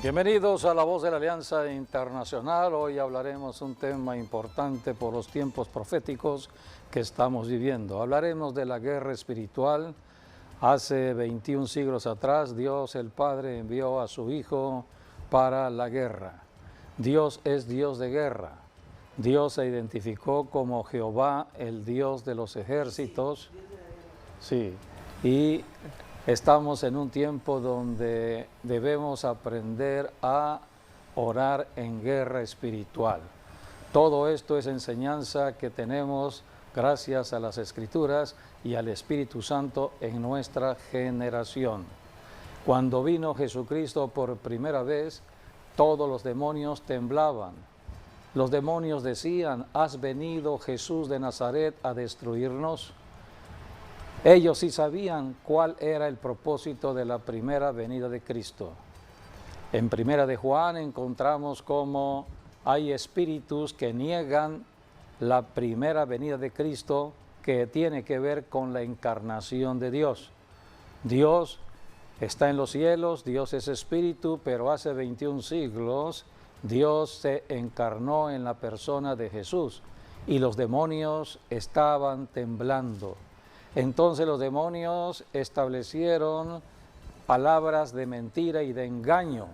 Bienvenidos a La Voz de la Alianza Internacional. Hoy hablaremos un tema importante por los tiempos proféticos que estamos viviendo. Hablaremos de la guerra espiritual. Hace 21 siglos atrás, Dios el Padre envió a su Hijo para la guerra. Dios es Dios de guerra. Dios se identificó como Jehová, el Dios de los ejércitos. Sí, y estamos en un tiempo donde debemos aprender a orar en guerra espiritual. Todo esto es enseñanza que tenemos gracias a las Escrituras y al Espíritu Santo en nuestra generación. Cuando vino Jesucristo por primera vez, todos los demonios temblaban. Los demonios decían: ¿has venido, Jesús de Nazaret, a destruirnos? Ellos sí sabían cuál era el propósito de la primera venida de Cristo. En Primera de Juan encontramos cómo hay espíritus que niegan la primera venida de Cristo, que tiene que ver con la encarnación de Dios. Dios está en los cielos, Dios es espíritu, pero hace 21 siglos Dios se encarnó en la persona de Jesús y los demonios estaban temblando. Entonces los demonios establecieron palabras de mentira y de engaño,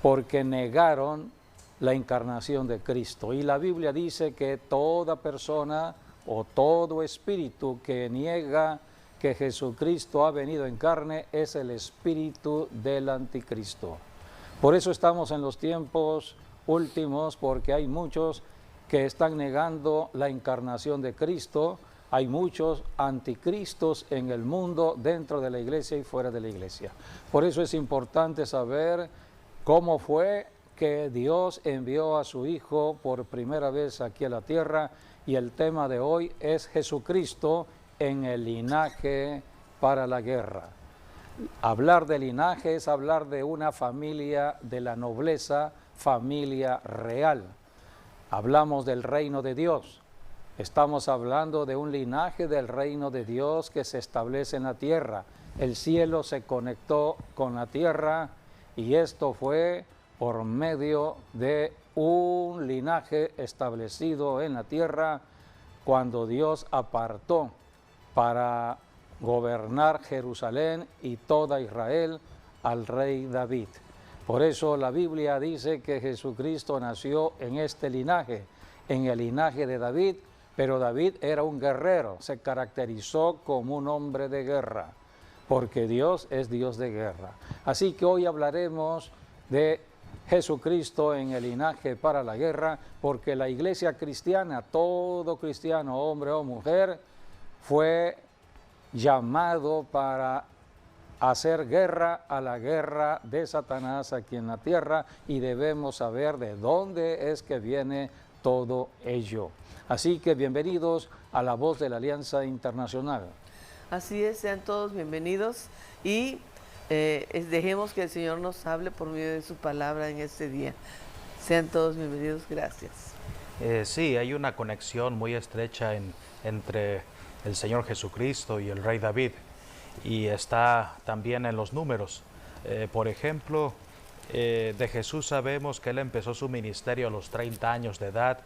porque negaron la encarnación de Cristo. Y la Biblia dice que toda persona o todo espíritu que niega que Jesucristo ha venido en carne es el espíritu del anticristo. Por eso estamos en los tiempos últimos, porque hay muchos que están negando la encarnación de Cristo. Hay muchos anticristos en el mundo, dentro de la iglesia y fuera de la iglesia. Por eso es importante saber cómo fue que Dios envió a su Hijo por primera vez aquí a la tierra, y el tema de hoy es Jesucristo en el linaje para la guerra. Hablar de linaje es hablar de una familia de la nobleza, familia real. Hablamos del reino de Dios. Estamos hablando de un linaje del reino de Dios que se establece en la tierra. El cielo se conectó con la tierra y esto fue por medio de un linaje establecido en la tierra cuando Dios apartó para gobernar Jerusalén y toda Israel al rey David. Por eso la Biblia dice que Jesucristo nació en este linaje, en el linaje de David. Pero David era un guerrero, se caracterizó como un hombre de guerra, porque Dios es Dios de guerra. Así que hoy hablaremos de Jesucristo en el linaje para la guerra, porque la iglesia cristiana, todo cristiano, hombre o mujer, fue llamado para hacer guerra a la guerra de Satanás aquí en la tierra, y debemos saber de dónde es que viene todo ello. Así que bienvenidos a La Voz de la Alianza Internacional. Así es, sean todos bienvenidos y dejemos que el Señor nos hable por medio de su palabra en este día. Sean todos bienvenidos, gracias. Sí, hay una conexión muy estrecha entre el Señor Jesucristo y el Rey David, y está también en los números. Por ejemplo, de Jesús sabemos que Él empezó su ministerio a los 30 años de edad,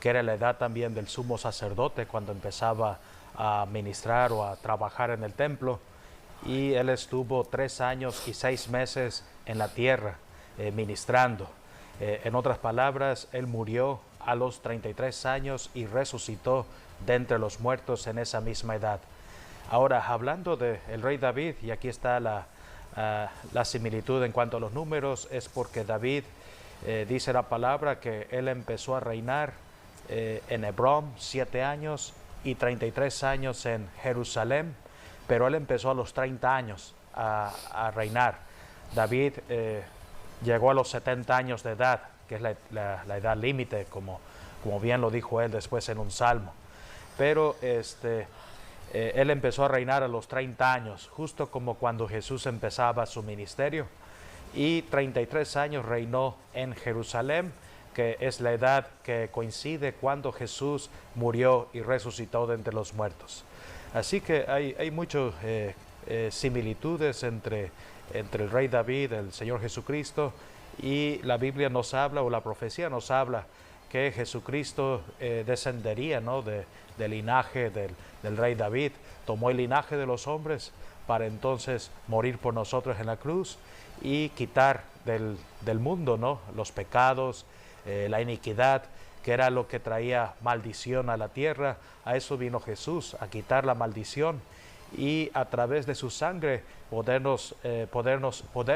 que era la edad también del sumo sacerdote cuando empezaba a ministrar o a trabajar en el templo, y Él estuvo 3 años y 6 meses en la tierra ministrando. En otras palabras, Él murió a los 33 años y resucitó de entre los muertos en esa misma edad. Ahora, hablando del rey David, y aquí está la similitud en cuanto a los números, es porque David, dice la palabra, que él empezó a reinar en Hebrón 7 años y 33 años en Jerusalén, pero él empezó a los 30 años a reinar. David llegó a los 70 años de edad, que es la edad límite, como bien lo dijo él después en un salmo. Pero él empezó a reinar a los 30 años, justo como cuando Jesús empezaba su ministerio, y 33 años reinó en Jerusalén, que es la edad que coincide cuando Jesús murió y resucitó de entre los muertos. Así que hay muchas similitudes entre el rey David, el Señor Jesucristo, Y la Biblia nos habla, o la profecía nos habla, que Jesucristo descendería, ¿no?, del linaje del rey David. Tomó el linaje de los hombres para entonces morir por nosotros en la cruz y quitar del mundo, ¿no?, los pecados, la iniquidad, que era lo que traía maldición a la tierra. A eso vino Jesús, a quitar la maldición, y a través de su sangre poder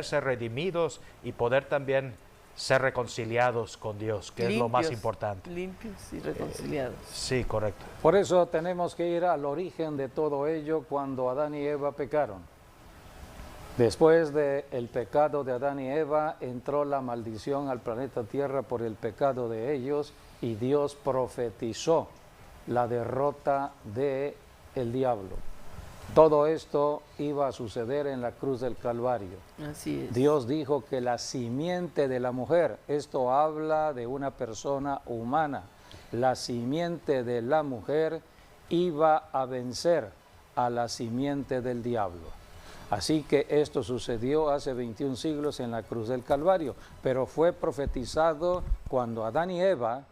ser redimidos y poder también ser reconciliados con Dios, que es lo más importante. Limpios y reconciliados. Sí, correcto. Por eso tenemos que ir al origen de todo ello cuando Adán y Eva pecaron. Después del pecado de Adán y Eva, entró la maldición al planeta Tierra por el pecado de ellos, y Dios profetizó la derrota del diablo. Todo esto iba a suceder en la cruz del Calvario. Así es. Dios dijo que la simiente de la mujer, esto habla de una persona humana, la simiente de la mujer iba a vencer a la simiente del diablo. Así que esto sucedió hace 21 siglos en la cruz del Calvario, pero fue profetizado cuando Adán y Eva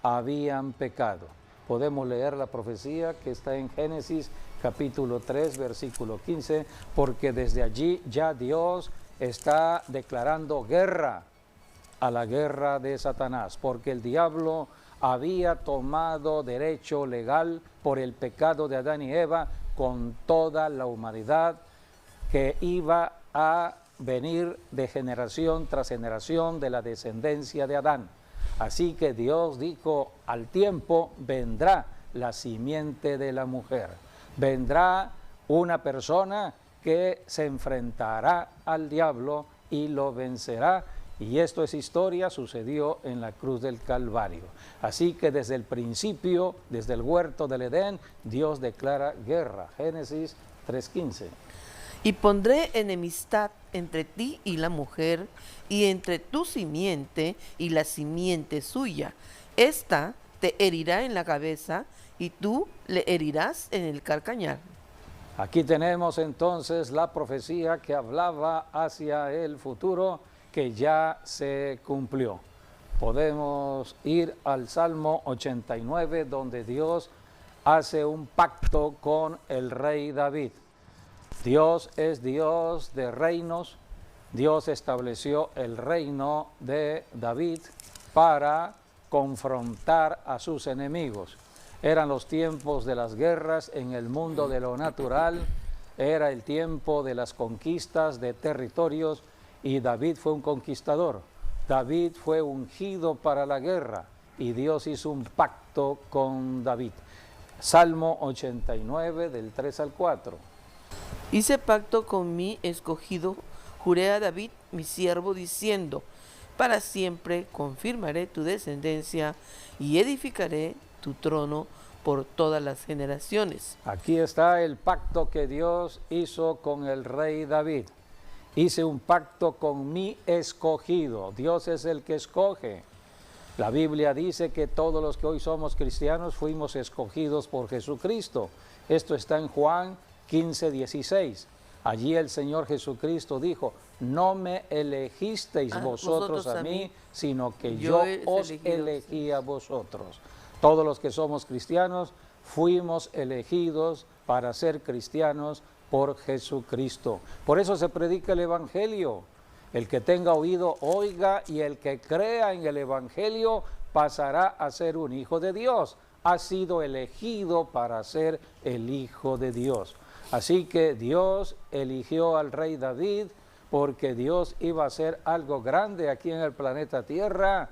habían pecado. Podemos leer la profecía que está en Génesis capítulo 3, versículo 15, porque desde allí ya Dios está declarando guerra a la guerra de Satanás, porque el diablo había tomado derecho legal por el pecado de Adán y Eva con toda la humanidad que iba a venir de generación tras generación de la descendencia de Adán. Así que Dios dijo, al tiempo vendrá la simiente de la mujer. Vendrá una persona que se enfrentará al diablo y lo vencerá. Y esto es historia, sucedió en la cruz del Calvario. Así que desde el principio, desde el huerto del Edén, Dios declara guerra. Génesis 3:15. Y pondré enemistad entre ti y la mujer, y entre tu simiente y la simiente suya. Esta te herirá en la cabeza, y tú le herirás en el calcañar. Aquí tenemos entonces la profecía que hablaba hacia el futuro, que ya se cumplió. Podemos ir al Salmo 89, donde Dios hace un pacto con el rey David. Dios es Dios de reinos. Dios estableció el reino de David para confrontar a sus enemigos. Eran los tiempos de las guerras en el mundo de lo natural, era el tiempo de las conquistas de territorios, y David fue un conquistador. David fue ungido para la guerra y Dios hizo un pacto con David. Salmo 89 del 3 al 4. Hice pacto con mi escogido, juré a David, mi siervo, diciendo, para siempre confirmaré tu descendencia y edificaré tu trono por todas las generaciones. Aquí está el pacto que Dios hizo con el rey David. Hice un pacto con mi escogido. Dios es el que escoge. La Biblia dice que todos los que hoy somos cristianos fuimos escogidos por Jesucristo. Esto está en Juan 15:16. Allí el Señor Jesucristo dijo, no me elegisteis vosotros a mí, sino que yo os elegí a vosotros. Todos los que somos cristianos fuimos elegidos para ser cristianos por Jesucristo. Por eso se predica el Evangelio. El que tenga oído, oiga, y el que crea en el Evangelio pasará a ser un hijo de Dios. Ha sido elegido para ser el hijo de Dios. Así que Dios eligió al rey David porque Dios iba a hacer algo grande aquí en el planeta Tierra,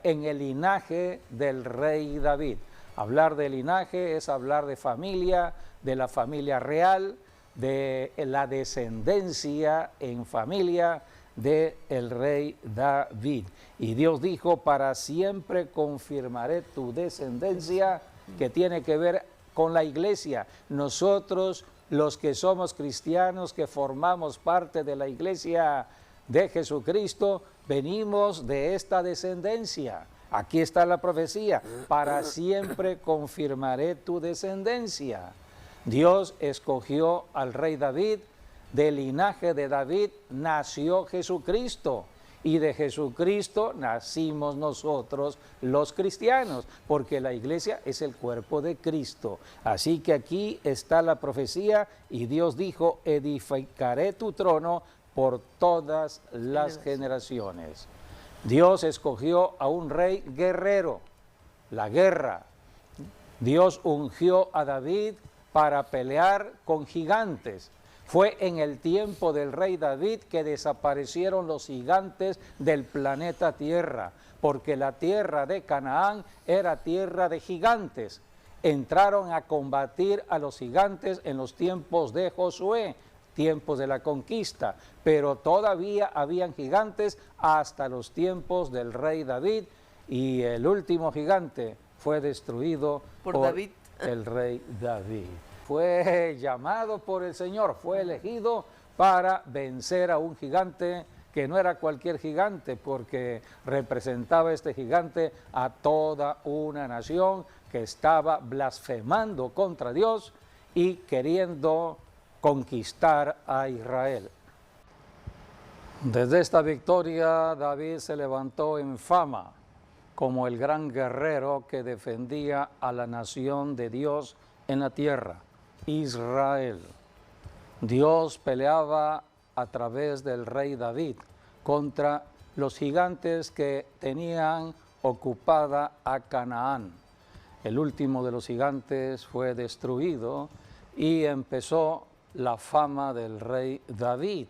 en el linaje del rey David. Hablar de linaje es hablar de familia, de la familia real, de la descendencia en familia del rey David. Y Dios dijo, para siempre confirmaré tu descendencia, que tiene que ver con la iglesia. Nosotros, los que somos cristianos, que formamos parte de la iglesia de Jesucristo, venimos de esta descendencia. Aquí está la profecía, para siempre confirmaré tu descendencia. Dios escogió al rey David, del linaje de David nació Jesucristo, y de Jesucristo nacimos nosotros los cristianos, porque la iglesia es el cuerpo de Cristo. Así que aquí está la profecía y Dios dijo, edificaré tu trono por todas las generaciones. Dios escogió a un rey guerrero, la guerra. Dios ungió a David para pelear con gigantes. Fue en el tiempo del rey David que desaparecieron los gigantes del planeta Tierra, porque la tierra de Canaán era tierra de gigantes. Entraron a combatir a los gigantes en los tiempos de Josué, tiempos de la conquista, pero todavía habían gigantes hasta los tiempos del rey David, y el último gigante fue destruido por David, el rey David. Fue llamado por el Señor, fue elegido para vencer a un gigante que no era cualquier gigante, porque representaba este gigante a toda una nación que estaba blasfemando contra Dios y queriendo conquistar a Israel. Desde esta victoria, David se levantó en fama como el gran guerrero que defendía a la nación de Dios en la tierra, Israel. Dios peleaba a través del rey David contra los gigantes que tenían ocupada a Canaán. El último de los gigantes fue destruido y empezó la fama del rey David.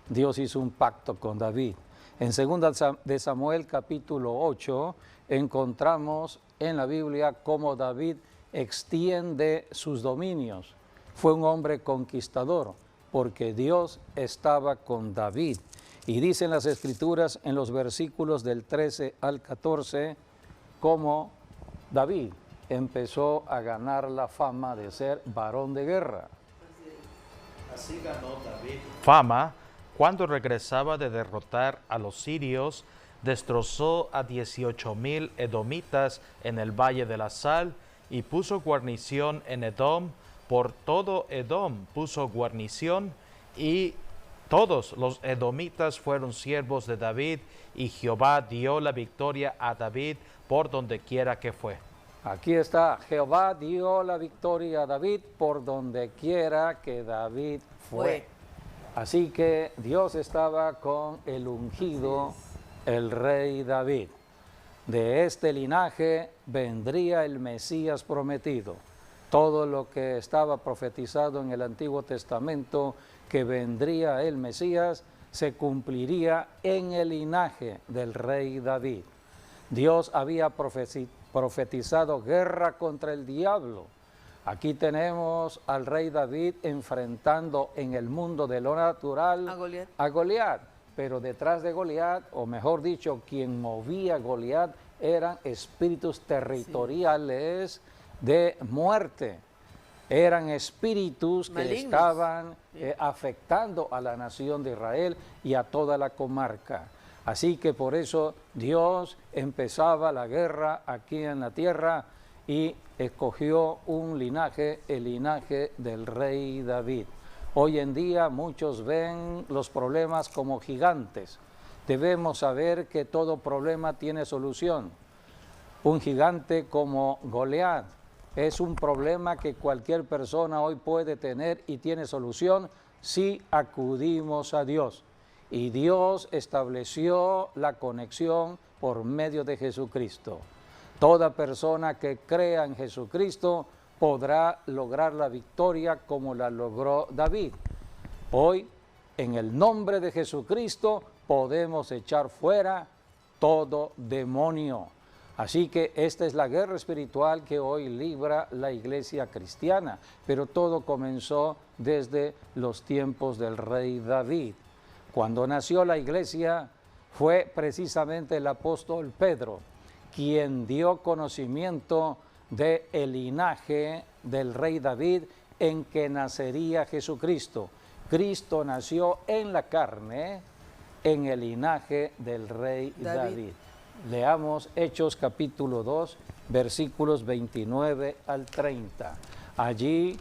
Dios hizo un pacto con David. En 2 de Samuel capítulo 8 encontramos en la Biblia cómo David extiende sus dominios. Fue un hombre conquistador porque Dios estaba con David. Y dicen las Escrituras en los versículos del 13 al 14 cómo David empezó a ganar la fama de ser varón de guerra. Así ganó David fama cuando regresaba de derrotar a los sirios. Destrozó a 18,000 edomitas en el Valle de la Sal y puso guarnición en Edom. Por todo Edom puso guarnición, y todos los edomitas fueron siervos de David, y Jehová dio la victoria a David por donde quiera que fue. Aquí está, Jehová dio la victoria a David por donde quiera que David fue. Así que Dios estaba con el ungido, el rey David. De este linaje vendría el Mesías prometido. Todo lo que estaba profetizado en el Antiguo Testamento, que vendría el Mesías, se cumpliría en el linaje del rey David. Dios había profetizado guerra contra el diablo. Aquí tenemos al rey David enfrentando en el mundo de lo natural a Goliat. Pero detrás de Goliat, o mejor dicho, quien movía a Goliat eran espíritus territoriales de muerte. Eran espíritus que estaban afectando a la nación de Israel y a toda la comarca. Así que por eso Dios empezaba la guerra aquí en la tierra y escogió un linaje, el linaje del rey David. Hoy en día muchos ven los problemas como gigantes. Debemos saber que todo problema tiene solución. Un gigante como Goliat es un problema que cualquier persona hoy puede tener y tiene solución si acudimos a Dios. Y Dios estableció la conexión por medio de Jesucristo. Toda persona que crea en Jesucristo podrá lograr la victoria como la logró David. Hoy, en el nombre de Jesucristo, podemos echar fuera todo demonio. Así que esta es la guerra espiritual que hoy libra la iglesia cristiana, pero todo comenzó desde los tiempos del rey David. Cuando nació la iglesia fue precisamente el apóstol Pedro quien dio conocimiento del linaje del rey David en que nacería Jesucristo. Cristo nació en la carne en el linaje del rey David. Leamos Hechos capítulo 2, versículos 29 al 30. Allí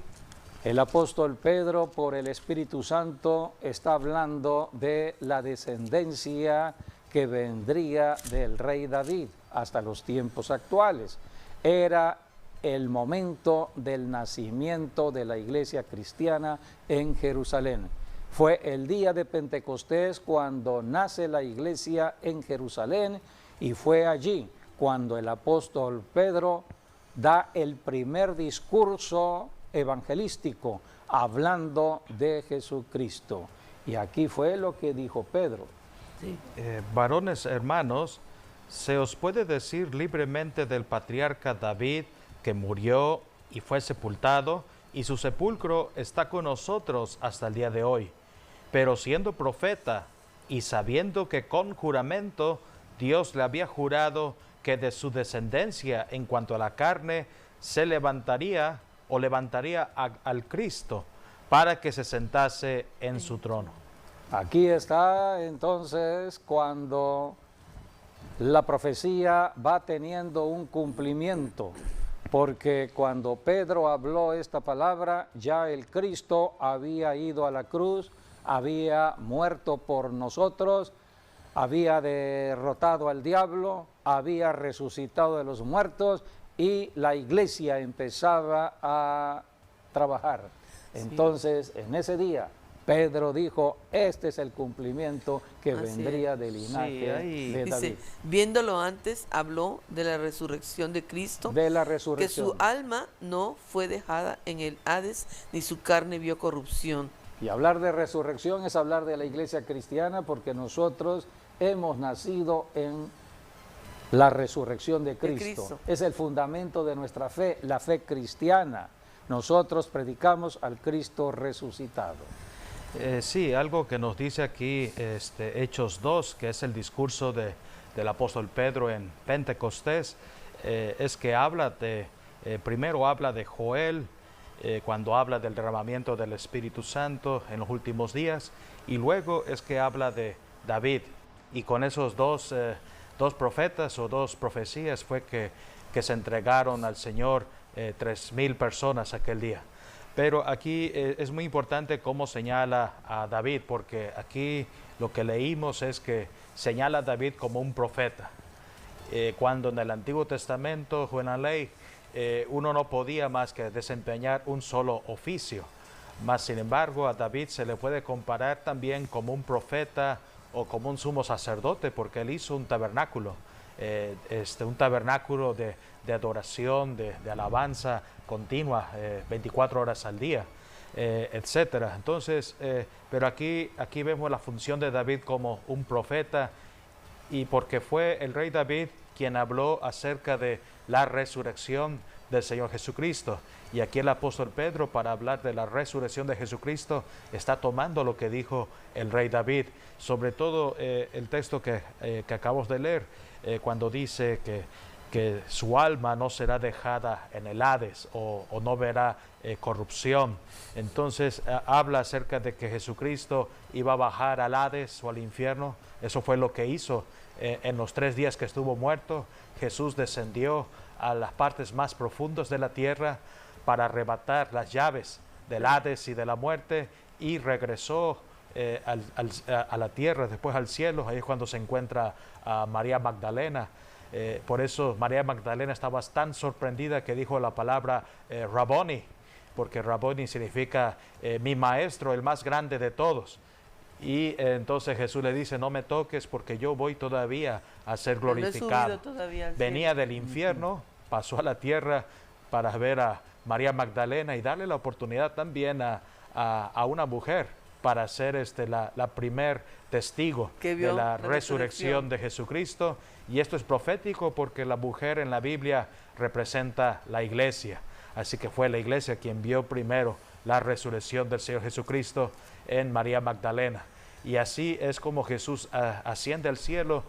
el apóstol Pedro, por el Espíritu Santo, está hablando de la descendencia que vendría del rey David hasta los tiempos actuales. Era el momento del nacimiento de la iglesia cristiana en Jerusalén. Fue el día de Pentecostés cuando nace la iglesia en Jerusalén, y fue allí cuando el apóstol Pedro da el primer discurso evangelístico hablando de Jesucristo. Y aquí fue lo que dijo Pedro. Sí. Varones hermanos, se os puede decir libremente del patriarca David, que murió y fue sepultado, y su sepulcro está con nosotros hasta el día de hoy. Pero siendo profeta y sabiendo que con juramento Dios le había jurado que de su descendencia en cuanto a la carne se levantaría al Cristo para que se sentase en su trono. Aquí está entonces cuando la profecía va teniendo un cumplimiento, porque cuando Pedro habló esta palabra, ya el Cristo había ido a la cruz, había muerto por nosotros, había derrotado al diablo, había resucitado de los muertos, y la iglesia empezaba a trabajar. Entonces, en ese día, Pedro dijo, este es el cumplimiento que vendría del linaje de David. Dice, viéndolo antes, habló de la resurrección de Cristo, de la resurrección. que su alma no fue dejada en el Hades, ni su carne vio corrupción. Y hablar de resurrección es hablar de la iglesia cristiana, porque nosotros hemos nacido en la resurrección de Cristo. Es el fundamento de nuestra fe, la fe cristiana. Nosotros predicamos al Cristo resucitado. Sí, algo que nos dice aquí Hechos 2, que es el discurso del apóstol Pedro en Pentecostés, es que primero habla de Joel, cuando habla del derramamiento del Espíritu Santo en los últimos días, y luego es que habla de David. Y con esos dos profetas o dos profecías fue que se entregaron al Señor 3,000 personas aquel día. Pero aquí es muy importante cómo señala a David, porque aquí lo que leímos es que señala a David como un profeta. Cuando en el Antiguo Testamento o en la ley uno no podía más que desempeñar un solo oficio. Mas sin embargo a David se le puede comparar también como un profeta o como un sumo sacerdote, porque él hizo un tabernáculo. Un tabernáculo de adoración, de alabanza continua, 24 horas al día, etcétera. Entonces, pero aquí vemos la función de David como un profeta, y porque fue el rey David quien habló acerca de la resurrección del Señor Jesucristo. Y aquí el apóstol Pedro, para hablar de la resurrección de Jesucristo, está tomando lo que dijo el rey David, sobre todo el texto que acabamos de leer, cuando dice que su alma no será dejada en el Hades o no verá corrupción. Entonces habla acerca de que Jesucristo iba a bajar al Hades o al infierno. Eso fue lo que hizo en los 3 días que estuvo muerto. Jesús descendió a las partes más profundas de la tierra para arrebatar las llaves del Hades y de la muerte, y regresó a la tierra, después al cielo. Ahí es cuando se encuentra a María Magdalena. Por eso María Magdalena estaba tan sorprendida que dijo la palabra Rabboni, porque Rabboni significa mi maestro, el más grande de todos. Y entonces Jesús le dice, no me toques porque yo voy todavía a ser glorificado. Venía del infierno, pasó a la tierra para ver a María Magdalena y darle la oportunidad también a una mujer para ser la primer testigo de la resurrección de Jesucristo. Y esto es profético porque la mujer en la Biblia representa la iglesia. Así que fue la iglesia quien vio primero la resurrección del Señor Jesucristo en María Magdalena. Y así es como Jesús asciende al cielo,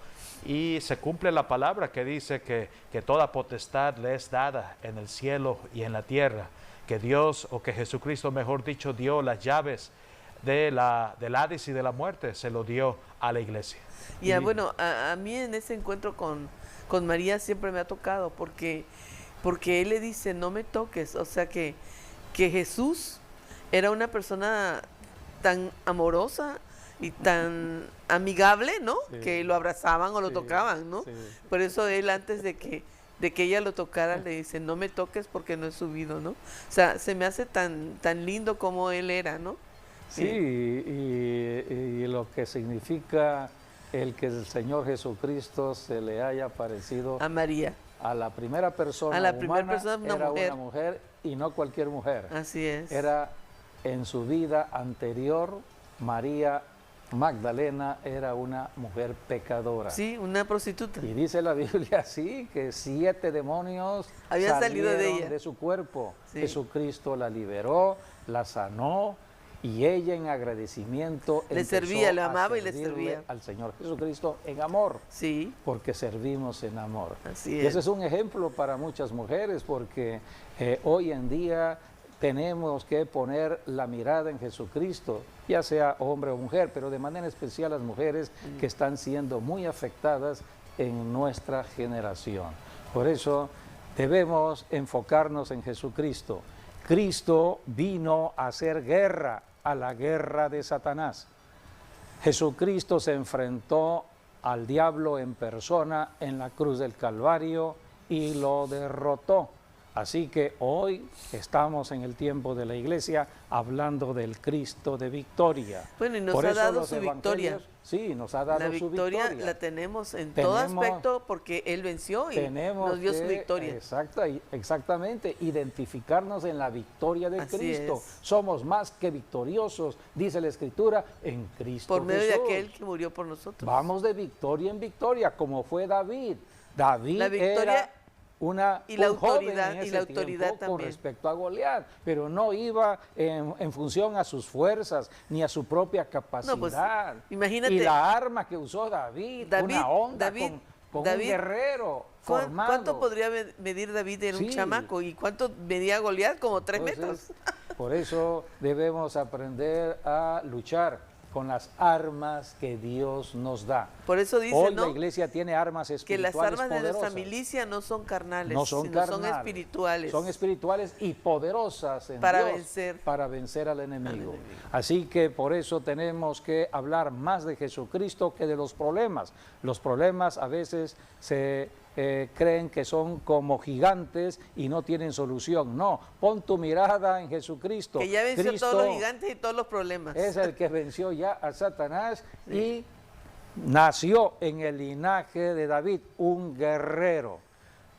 y se cumple la palabra que dice que toda potestad le es dada en el cielo y en la tierra, que Dios, o que Jesucristo mejor dicho, dio las llaves del Hades y de la muerte, se lo dio a la iglesia. Y bueno, a mí en ese encuentro con María siempre me ha tocado, porque él le dice, no me toques. O sea que Jesús era una persona tan amorosa y tan amigable, ¿no? Sí. Que lo abrazaban o lo Sí, tocaban, ¿no? sí. Por eso él antes de que ella lo tocara le dice, no me toques porque no he subido, ¿no? O sea, se me hace tan lindo como él era, ¿no? Sí, y lo que significa el que el Señor Jesucristo se le haya parecido A María, a la primera persona A la humana, primera persona, una era mujer. una mujer y no cualquier mujer. así es. Era en su vida anterior, María Magdalena era una mujer pecadora. Sí, una prostituta. Y dice la Biblia así, que 7 demonios Habían salido de salieron ella. de su cuerpo. Sí. Jesucristo la liberó, la sanó, y ella en agradecimiento Le empezó servía, le a amaba y le servirle servía. al Señor Jesucristo en amor, Sí, porque servimos en amor. así Y es. ese es un ejemplo para muchas mujeres, porque hoy en día tenemos que poner la mirada en Jesucristo, ya sea hombre o mujer, pero de manera especial las mujeres que están siendo muy afectadas en nuestra generación. Por eso debemos enfocarnos en Jesucristo. Cristo vino a hacer guerra a la guerra de Satanás. Jesucristo se enfrentó al diablo en persona en la cruz del Calvario y lo derrotó. Así que hoy estamos en el tiempo de la iglesia hablando del Cristo de victoria. Bueno, y nos Por ha eso dado los su victoria. evangelios- Sí, nos ha dado La su victoria victoria. la tenemos en todo Tenemos- aspecto porque Él venció y Tenemos nos dio su que, victoria. exactamente, identificarnos en la victoria de Así Cristo. es. Somos más que victoriosos, dice la Escritura, en Cristo Por medio de Jesús. aquel que murió por nosotros. Vamos de victoria en victoria, como fue David. David La victoria era y la un joven autoridad- en y ese la autoridad tiempo con también. respecto a Goliat, pero no iba en función a sus fuerzas ni a su propia capacidad. No, pues, imagínate. Y la arma que usó David, una onda con un guerrero formado. ¿Cuánto podría medir David en un Sí. chamaco? ¿Y cuánto medía Goliat? Como 3 Entonces, metros. por eso debemos aprender a luchar con las armas que Dios nos da. Por eso dice, Hoy ¿no? la iglesia tiene armas Que espirituales las armas de poderosas. nuestra milicia no son carnales, No son sino son carnales, espirituales. son espirituales y poderosas en Para Dios vencer. para vencer al enemigo. enemigo. Así que por eso tenemos que hablar más de Jesucristo que de los problemas. Los problemas a veces se creen que son como gigantes y no tienen solución. No, pon tu mirada en Jesucristo. Que ya venció Cristo todos los gigantes y todos los problemas. es el que venció ya a Satanás y nació en el linaje de David, un guerrero.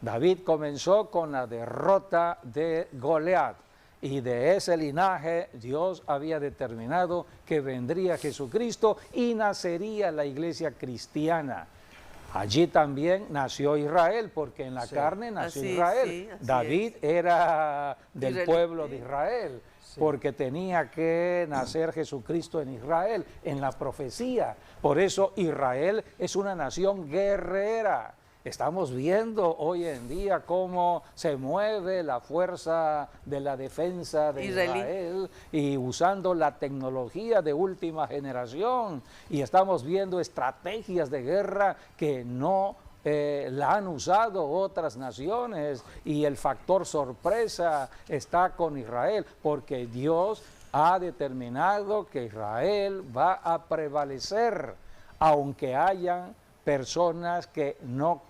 David comenzó con la derrota de Goliat y de ese linaje Dios había determinado que vendría Jesucristo y nacería la iglesia cristiana. Allí también nació Israel, porque en la carne nació Así, Israel. sí, así David era del Israelita. pueblo de Israel, porque tenía que nacer Jesucristo en Israel, en la profecía. Por eso Israel es una nación guerrera. Estamos viendo hoy en día cómo se mueve la fuerza de la defensa de Israelí. Israel y usando la tecnología de última generación. Y estamos viendo estrategias de guerra que no la han usado otras naciones, y el factor sorpresa está con Israel, porque Dios ha determinado que Israel va a prevalecer, aunque hayan personas que no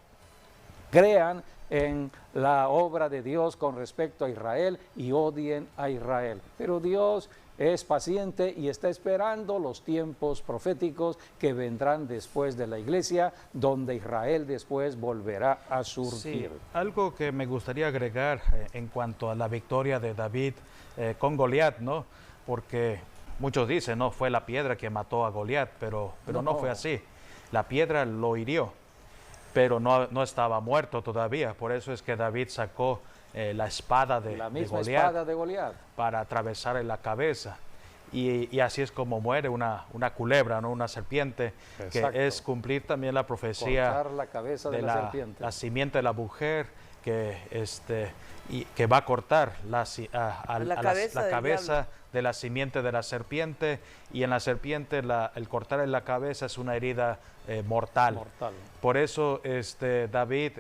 crean en la obra de Dios con respecto a Israel y odien a Israel. Pero Dios es paciente y está esperando los tiempos proféticos que vendrán después de la iglesia, donde Israel después volverá a surgir. Sí, algo que me gustaría agregar en cuanto a la victoria de David con Goliat, ¿no? Porque muchos dicen, no, fue la piedra que mató a Goliat, pero no fue así. La piedra lo hirió, pero no estaba muerto todavía. Por eso es que David sacó la espada de La misma Goliat espada de Goliat. para atravesarle la cabeza. Y así es como muere una culebra, ¿no? Una serpiente, Exacto. que es cumplir también la profecía Cortar la cabeza de la serpiente. la simiente de la mujer que va a cortar la cabeza de la simiente de la serpiente, y en la serpiente el cortar en la cabeza es una herida mortal. Mortal. Por eso David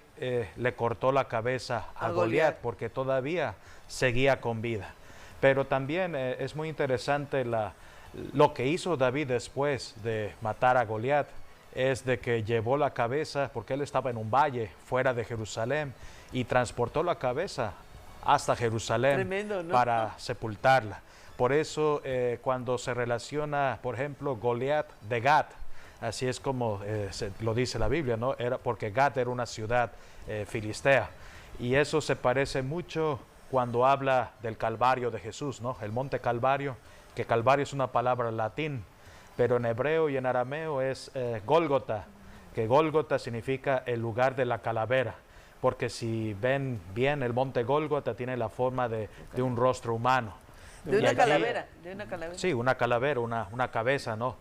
le cortó la cabeza a Goliat, porque todavía seguía con vida. Pero también es muy interesante Lo que hizo David después de matar a Goliat es de que llevó la cabeza, porque él estaba en un valle fuera de Jerusalén, y transportó la cabeza hasta Jerusalén. Tremendo, ¿no? Para sepultarla. Por eso cuando se relaciona, por ejemplo, Goliat de Gat, así es como lo dice la Biblia, ¿no? Era porque Gat era una ciudad filistea. Y eso se parece mucho cuando habla del Calvario de Jesús, ¿no? El monte Calvario, que Calvario es una palabra latín, pero en hebreo y en arameo es Gólgota, que Gólgota significa el lugar de la calavera, porque si ven bien, el monte Gólgota tiene la forma de un rostro humano. De Y una allí- calavera, de una calavera. Sí, una calavera, una cabeza, ¿no?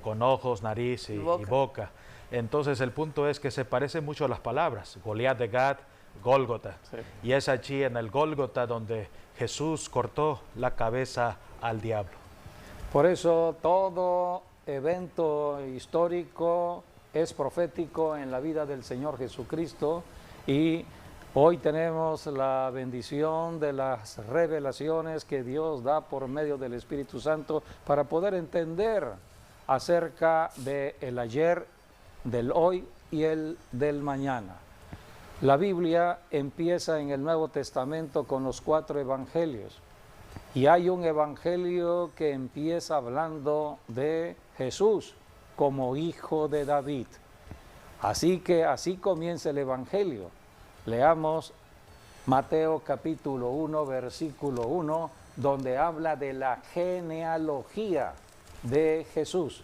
Con ojos, nariz y boca. Entonces el punto es que se parecen mucho a las palabras, Goliat de Gat, Gólgota. Sí. Y es allí en el Gólgota donde Jesús cortó la cabeza al diablo. Por eso todo evento histórico es profético en la vida del Señor Jesucristo, y hoy tenemos la bendición de las revelaciones que Dios da por medio del Espíritu Santo para poder entender acerca del ayer, del hoy y el del mañana. La Biblia empieza en el Nuevo Testamento con los 4 evangelios, y hay un evangelio que empieza hablando de Jesús como hijo de David. Así que así comienza el evangelio. Leamos Mateo capítulo 1, versículo 1, donde habla de la genealogía de Jesús.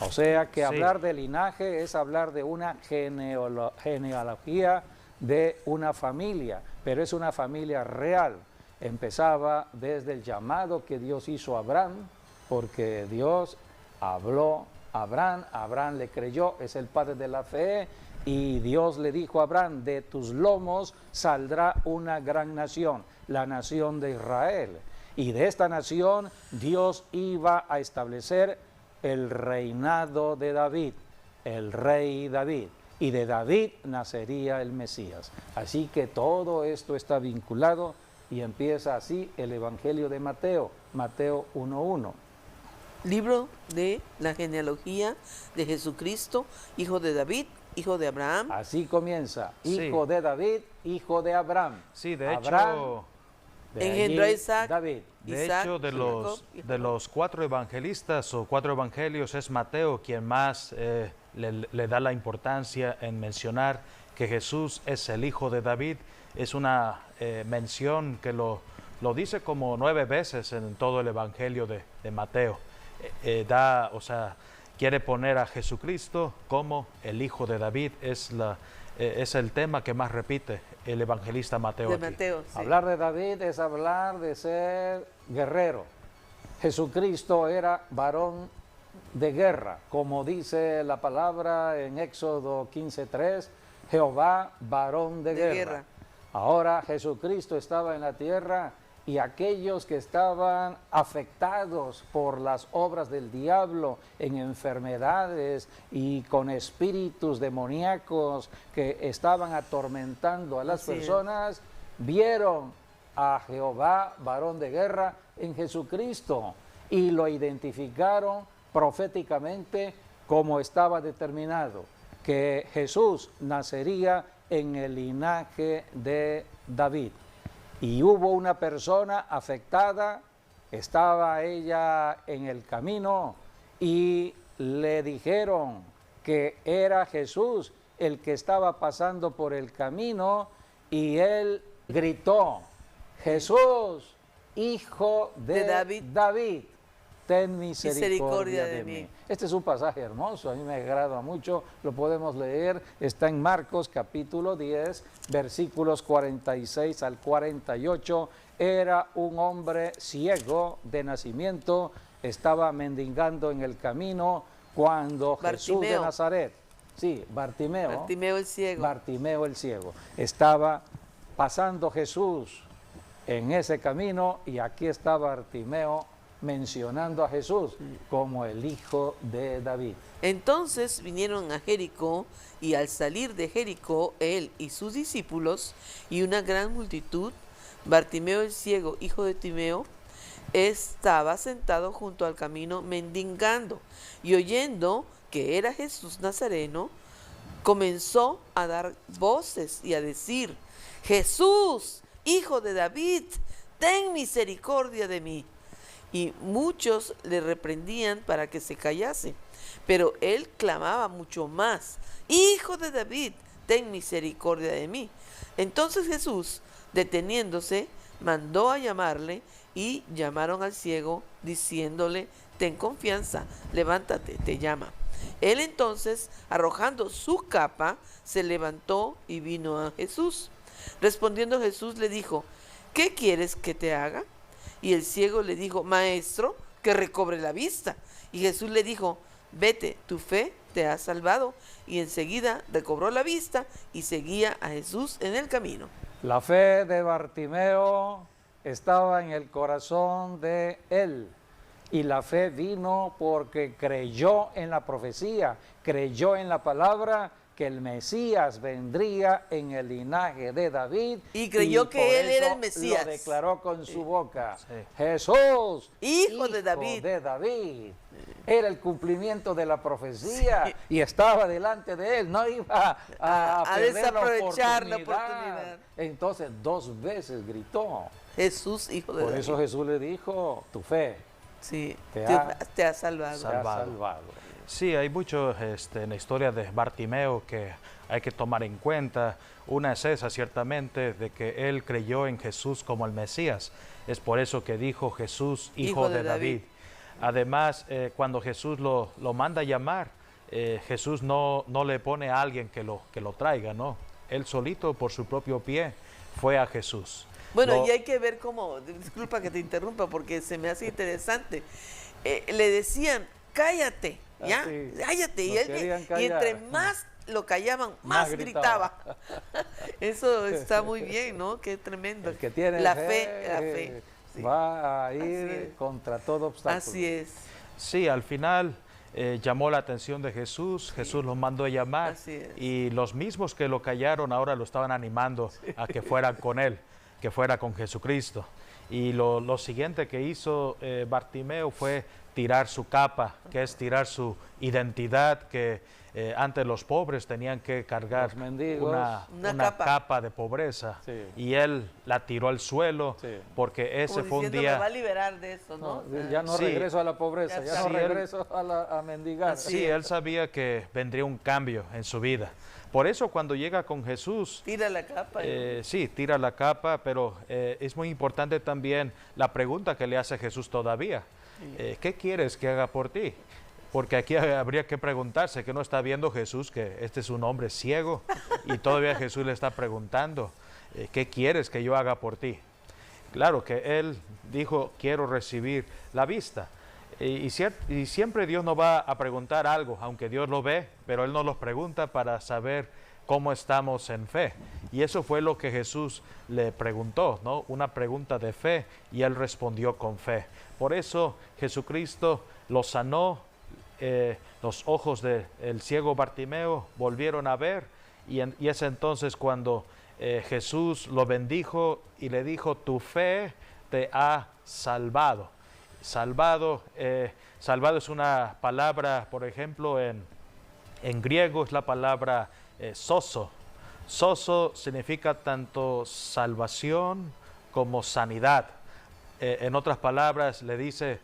O sea que Sí. hablar de linaje es hablar de una genealogía de una familia, pero es una familia real. Empezaba desde el llamado que Dios hizo a Abraham, porque Dios habló a Abraham, Abraham le creyó, es el padre de la fe, y Dios le dijo a Abraham: de tus lomos saldrá una gran nación, la nación de Israel. Y de esta nación Dios iba a establecer el reinado de David, el rey David. Y de David nacería el Mesías. Así que todo esto está vinculado, y empieza así el Evangelio de Mateo, Mateo 1:1. Libro de la genealogía de Jesucristo, hijo de David, hijo de Abraham. Así comienza, Sí. hijo de David, hijo de Abraham. Sí, de Abraham, hecho, de engendró a allí Isaac. David. de Isaac, hecho, Jacob, de los 4 evangelistas o 4 evangelios, es Mateo quien más le da la importancia en mencionar que Jesús es el hijo de David. Es una mención que lo dice como 9 veces en todo el evangelio de Mateo. Quiere poner a Jesucristo como el hijo de David. Es el tema que más repite el evangelista Mateo De aquí. Mateo, sí. Hablar de David es hablar de ser guerrero. Jesucristo era varón de guerra, como dice la palabra en Éxodo 15:3, Jehová varón de guerra. Ahora Jesucristo estaba en la tierra, y aquellos que estaban afectados por las obras del diablo en enfermedades y con espíritus demoníacos que estaban atormentando a las Así es. personas, vieron a Jehová, varón de guerra, en Jesucristo, y lo identificaron proféticamente como estaba determinado, que Jesús nacería en el linaje de David. Y hubo una persona afectada, estaba ella en el camino, y le dijeron que era Jesús el que estaba pasando por el camino, y él gritó: Jesús, hijo de David, ten misericordia de mí. Este es un pasaje hermoso, a mí me agrada mucho, lo podemos leer, está en Marcos capítulo 10, versículos 46 al 48. Era un hombre ciego de nacimiento, estaba mendigando en el camino cuando Jesús de Bartimeo. Nazaret, sí, Bartimeo, Bartimeo el ciego. Bartimeo el ciego, estaba pasando Jesús en ese camino, y aquí está Bartimeo mencionando a Jesús como el hijo de David. Entonces vinieron a Jericó, y al salir de Jericó, él y sus discípulos y una gran multitud, Bartimeo el ciego, hijo de Timeo, estaba sentado junto al camino mendigando, y oyendo que era Jesús Nazareno, comenzó a dar voces y a decir: Jesús, hijo de David, ten misericordia de mí. Y muchos le reprendían para que se callase, pero él clamaba mucho más: Hijo de David, ten misericordia de mí. Entonces Jesús, deteniéndose, mandó a llamarle, y llamaron al ciego, diciéndole: ten confianza, levántate, te llama. Él entonces, arrojando su capa, se levantó y vino a Jesús. Respondiendo Jesús le dijo: ¿qué quieres que te haga? Y el ciego le dijo: Maestro, que recobre la vista. Y Jesús le dijo: vete, tu fe te ha salvado. Y enseguida recobró la vista y seguía a Jesús en el camino. La fe de Bartimeo estaba en el corazón de él. Y la fe vino porque creyó en la profecía, creyó en la palabra que el Mesías vendría en el linaje de David. Y creyó que él era el Mesías. Lo declaró con su boca. Sí. Jesús, hijo de David. Era el cumplimiento de la profecía, sí. Y estaba delante de él, no iba a desaprovechar la oportunidad. Entonces 2 veces gritó: Jesús, hijo de David. Por eso Jesús le dijo: tu fe, sí, te ha salvado. Sí, hay mucho en la historia de Bartimeo que hay que tomar en cuenta. Una es esa, ciertamente, de que él creyó en Jesús como el Mesías. Es por eso que dijo: Jesús, hijo de David. Además, cuando Jesús lo manda a llamar, Jesús no le pone a alguien que lo traiga, ¿no? Él solito, por su propio pie, fue a Jesús. Bueno, y hay que ver cómo, disculpa que te interrumpa porque se me hace interesante, le decían: cállate, ¿ya? Sí, cállate. Y entre más lo callaban, más gritaba. Eso está muy bien, ¿no? Qué tremendo. El que tiene la fe. Sí. Va a ir contra todo obstáculo. Así es. Sí, al final llamó la atención de Jesús, sí. Jesús los mandó a llamar, y los mismos que lo callaron ahora lo estaban animando a que fueran con él, que fuera con Jesucristo. Y lo siguiente que hizo Bartimeo fue tirar su capa, que es tirar su identidad, que antes los pobres tenían que cargar una capa de pobreza, sí. Y él la tiró al suelo, sí. Porque ese fue un día... me va a liberar de eso, ¿no? Ya no sí. regreso a la pobreza, ya no regreso a mendigar. Sí, él sabía que vendría un cambio en su vida. Por eso cuando llega con Jesús... Tira la capa. Sí, tira la capa, pero es muy importante también la pregunta que le hace Jesús todavía. ¿Qué quieres que haga por ti? Porque aquí habría que preguntarse, que no está viendo Jesús que este es un hombre ciego, y todavía Jesús le está preguntando: ¿qué quieres que yo haga por ti? Claro que él dijo: quiero recibir la vista. Y siempre Dios nos va a preguntar algo, aunque Dios lo ve, pero Él nos lo pregunta para saber cómo estamos en fe. Y eso fue lo que Jesús le preguntó, ¿no? Una pregunta de fe, y Él respondió con fe. Por eso Jesucristo lo sanó, los ojos del ciego Bartimeo volvieron a ver, y es entonces cuando Jesús lo bendijo y le dijo: tu fe te ha salvado. Salvado es una palabra, por ejemplo, en griego es la palabra sozo. Sozo significa tanto salvación como sanidad. En otras palabras, le dice,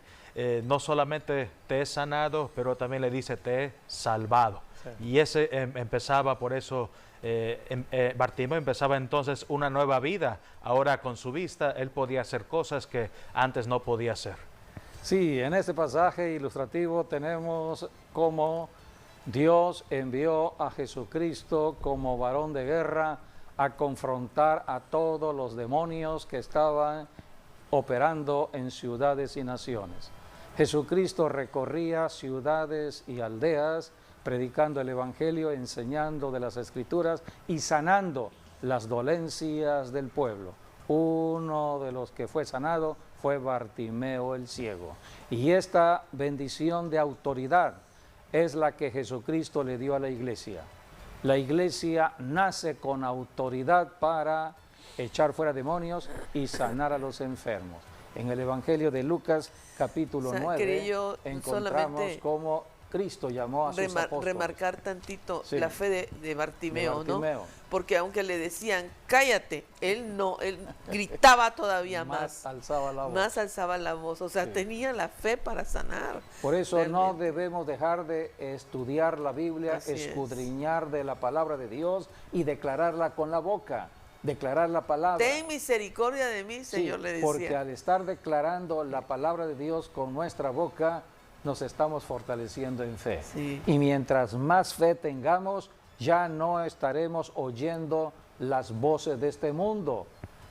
no solamente te he sanado, pero también le dice: te he salvado. Sí. Y ese empezaba, por eso, Bartimeo empezaba entonces una nueva vida. Ahora con su vista, él podía hacer cosas que antes no podía hacer. Sí, en este pasaje ilustrativo tenemos cómo Dios envió a Jesucristo como varón de guerra a confrontar a todos los demonios que estaban operando en ciudades y naciones. Jesucristo recorría ciudades y aldeas predicando el Evangelio, enseñando de las Escrituras y sanando las dolencias del pueblo. Uno de los que fue sanado fue Bartimeo el ciego. Y esta bendición de autoridad es la que Jesucristo le dio a la iglesia. La iglesia nace con autoridad para echar fuera demonios y sanar a los enfermos. En el Evangelio de Lucas, capítulo O sea, 9, quería yo encontramos solamente cómo Cristo llamó a sus apóstoles. remarcar tantito Sí. la fe de Bartimeo, De Bartimeo. ¿no? Porque aunque le decían, cállate, él no, él gritaba todavía más. alzaba la voz. Más alzaba la voz, o sea, Sí. tenía la fe para sanar. Por eso no realmente. debemos dejar de estudiar la Biblia, Así es. escudriñar de la palabra de Dios y declararla con la boca, declarar la palabra. Ten misericordia de mí, Sí, Señor, le decía. porque al estar declarando la palabra de Dios con nuestra boca, nos estamos fortaleciendo en fe. Sí. Y mientras más fe tengamos, ya no estaremos oyendo las voces de este mundo.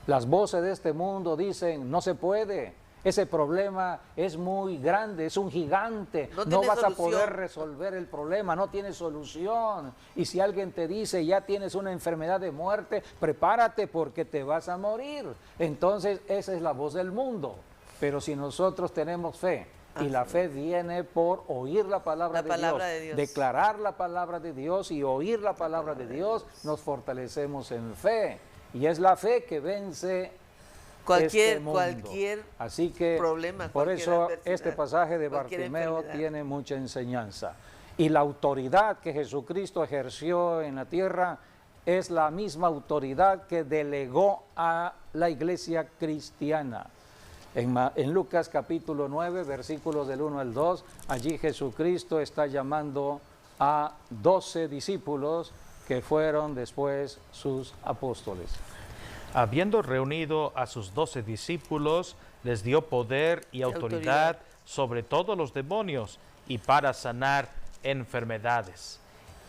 Las voces de este mundo dicen, no se puede, ese problema es muy grande, es un gigante, No no tiene vas a solución. poder resolver el problema, no tiene solución. Y si alguien te dice, ya tienes una enfermedad de muerte, prepárate porque te vas a morir. Entonces, esa es la voz del mundo. Pero si nosotros tenemos fe, y la fe viene por oír la palabra, de Dios, declarar la palabra de Dios y oír la palabra de Dios, nos fortalecemos en fe. Y es la fe que vence este mundo. Cualquier Así que problema, por cualquier eso adversidad, este pasaje de cualquier Bartimeo enfermedad. tiene mucha enseñanza. Y la autoridad que Jesucristo ejerció en la tierra es la misma autoridad que delegó a la iglesia cristiana. En Lucas capítulo 9, versículos del 1 al 2, allí Jesucristo está llamando a 12 discípulos que fueron después sus apóstoles. Habiendo reunido a sus 12 discípulos, les dio poder y autoridad sobre todos los demonios y para sanar enfermedades.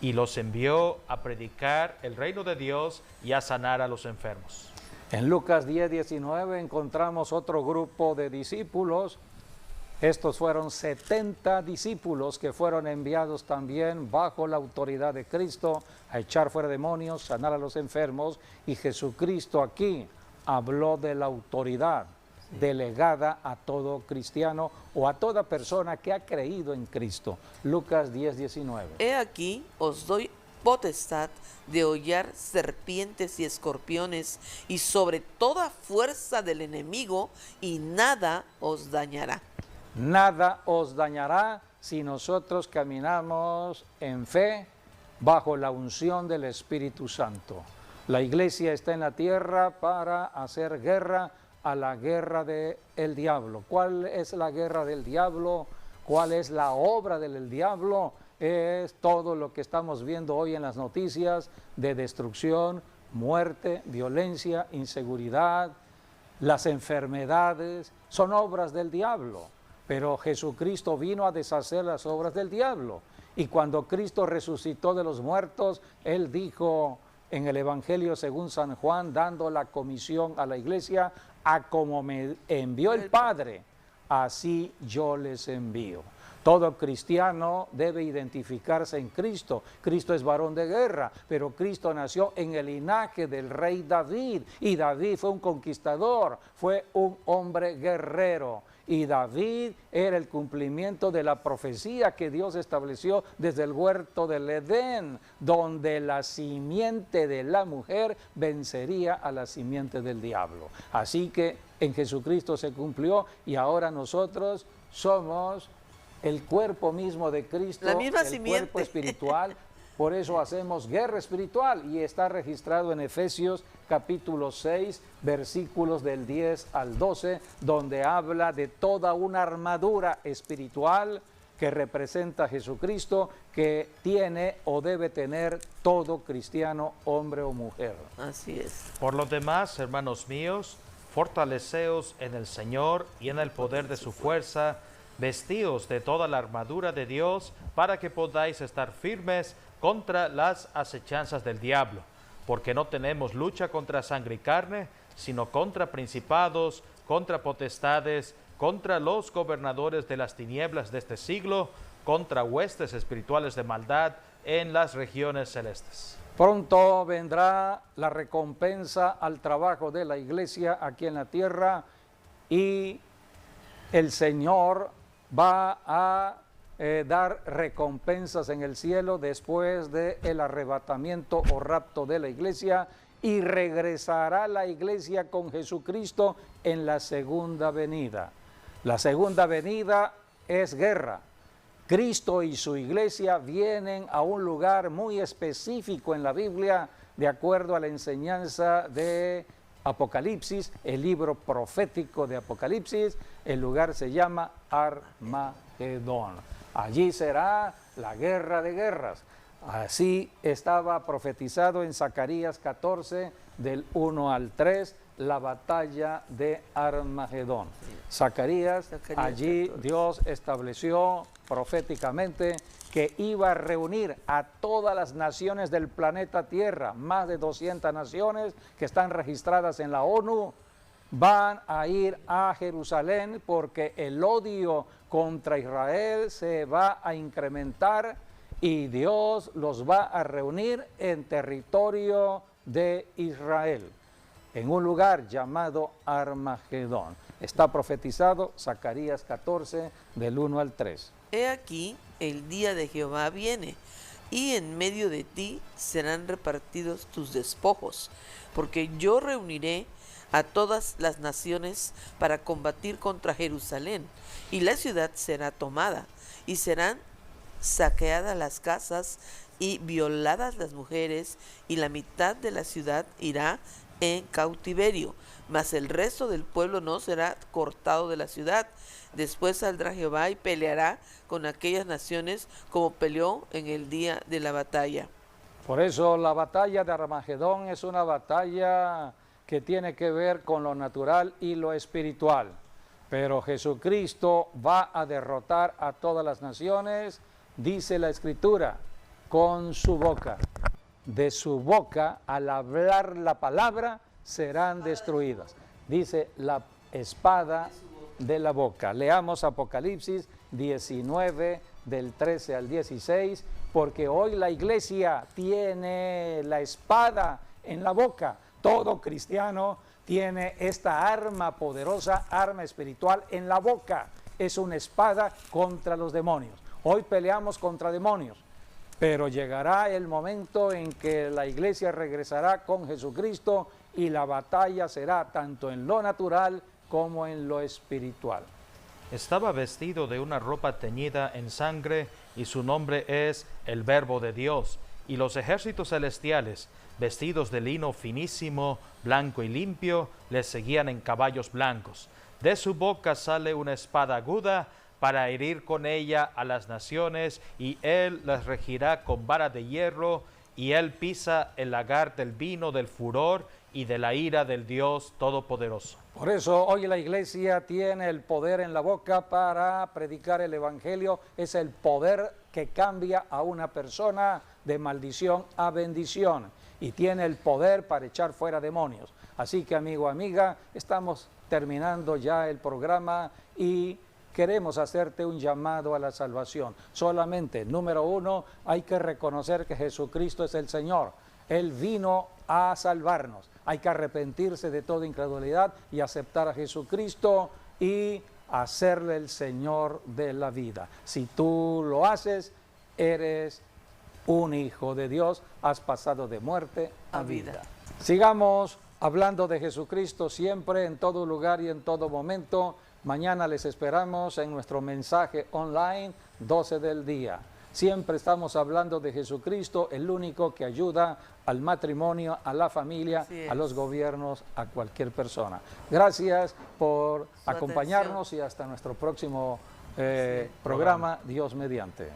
Y los envió a predicar el reino de Dios y a sanar a los enfermos. En Lucas 10, 19 encontramos otro grupo de discípulos. Estos fueron 70 discípulos que fueron enviados también bajo la autoridad de Cristo a echar fuera demonios, sanar a los enfermos. Y Jesucristo aquí habló de la autoridad delegada a todo cristiano o a toda persona que ha creído en Cristo. Lucas 10, 19. He aquí, os doy potestad de hollar serpientes y escorpiones y sobre toda fuerza del enemigo, y nada os dañará. Nada os dañará si nosotros caminamos en fe bajo la unción del Espíritu Santo. La iglesia está en la tierra para hacer guerra a la guerra del diablo. ¿Cuál es la guerra del diablo? ¿Cuál es la obra del diablo? Es todo lo que estamos viendo hoy en las noticias de destrucción, muerte, violencia, inseguridad, las enfermedades, son obras del diablo. Pero Jesucristo vino a deshacer las obras del diablo. Y cuando Cristo resucitó de los muertos, Él dijo en el Evangelio según San Juan, dando la comisión a la iglesia, a como me envió el Padre, así yo les envío. Todo cristiano debe identificarse en Cristo. Cristo es varón de guerra, pero Cristo nació en el linaje del rey David. Y David fue un conquistador, fue un hombre guerrero. Y David era el cumplimiento de la profecía que Dios estableció desde el huerto del Edén, donde la simiente de la mujer vencería a la simiente del diablo. Así que en Jesucristo se cumplió y ahora nosotros somos el cuerpo mismo de Cristo, la misma el simiente. cuerpo espiritual. Por eso hacemos guerra espiritual y está registrado en Efesios capítulo 6, versículos del 10 al 12, donde habla de toda una armadura espiritual que representa a Jesucristo, que tiene o debe tener todo cristiano, hombre o mujer. Así es. Por lo demás, hermanos míos, fortaleceos en el Señor y en el poder de su fuerza, vestíos de toda la armadura de Dios para que podáis estar firmes contra las acechanzas del diablo, porque no tenemos lucha contra sangre y carne, sino contra principados, contra potestades, contra los gobernadores de las tinieblas de este siglo, contra huestes espirituales de maldad en las regiones celestes. Pronto vendrá la recompensa al trabajo de la iglesia aquí en la tierra y el Señor va a dar recompensas en el cielo después del arrebatamiento o rapto de la iglesia, y regresará la iglesia con Jesucristo en la segunda venida. La segunda venida es guerra. Cristo y su iglesia vienen a un lugar muy específico en la Biblia, de acuerdo a la enseñanza de Apocalipsis, el libro profético de Apocalipsis. El lugar se llama Armagedón. Allí será la guerra de guerras. Así estaba profetizado en Zacarías 14, del 1 al 3, la batalla de Armagedón. Zacarías, allí 14. Dios estableció proféticamente que iba a reunir a todas las naciones del planeta Tierra, más de 200 naciones que están registradas en la ONU, van a ir a Jerusalén porque el odio contra Israel se va a incrementar y Dios los va a reunir en territorio de Israel, en un lugar llamado Armagedón. Está profetizado Zacarías 14, del 1 al 3. He aquí, el día de Jehová viene, y en medio de ti serán repartidos tus despojos, porque yo reuniré a todas las naciones para combatir contra Jerusalén, y la ciudad será tomada, y serán saqueadas las casas y violadas las mujeres, y la mitad de la ciudad irá en cautiverio, mas el resto del pueblo no será cortado de la ciudad. Después saldrá Jehová y peleará con aquellas naciones como peleó en el día de la batalla. Por eso la batalla de Armagedón es una batalla que tiene que ver con lo natural y lo espiritual. Pero Jesucristo va a derrotar a todas las naciones, dice la Escritura, con su boca. De su boca, al hablar la palabra, serán destruidas. Dice la espada de la boca. Leamos Apocalipsis 19, del 13 al 16, porque hoy la iglesia tiene la espada en la boca. Todo cristiano tiene esta arma poderosa, arma espiritual en la boca. Es una espada contra los demonios. Hoy peleamos contra demonios, pero llegará el momento en que la iglesia regresará con Jesucristo y la batalla será tanto en lo natural como en lo espiritual. Estaba vestido de una ropa teñida en sangre, y su nombre es el Verbo de Dios. Y los ejércitos celestiales, vestidos de lino finísimo, blanco y limpio, le seguían en caballos blancos. De su boca sale una espada aguda para herir con ella a las naciones, y él las regirá con vara de hierro, y él pisa el lagar del vino del furor y de la ira del Dios Todopoderoso. Por eso hoy la iglesia tiene el poder en la boca para predicar el evangelio. Es el poder que cambia a una persona de maldición a bendición, y tiene el poder para echar fuera demonios. Así que, amigo, amiga, estamos terminando ya el programa y queremos hacerte un llamado a la salvación. Solamente, número uno, hay que reconocer que Jesucristo es el Señor. Él vino a salvarnos. Hay que arrepentirse de toda incredulidad y aceptar a Jesucristo y hacerle el Señor de la vida. Si tú lo haces, eres un hijo de Dios, has pasado de muerte a vida. Sigamos hablando de Jesucristo siempre, en todo lugar y en todo momento. Mañana les esperamos en nuestro mensaje online, 12 del día. Siempre estamos hablando de Jesucristo, el único que ayuda al matrimonio, a la familia, a los gobiernos, a cualquier persona. Gracias por acompañarnos y hasta nuestro próximo programa, Dios mediante.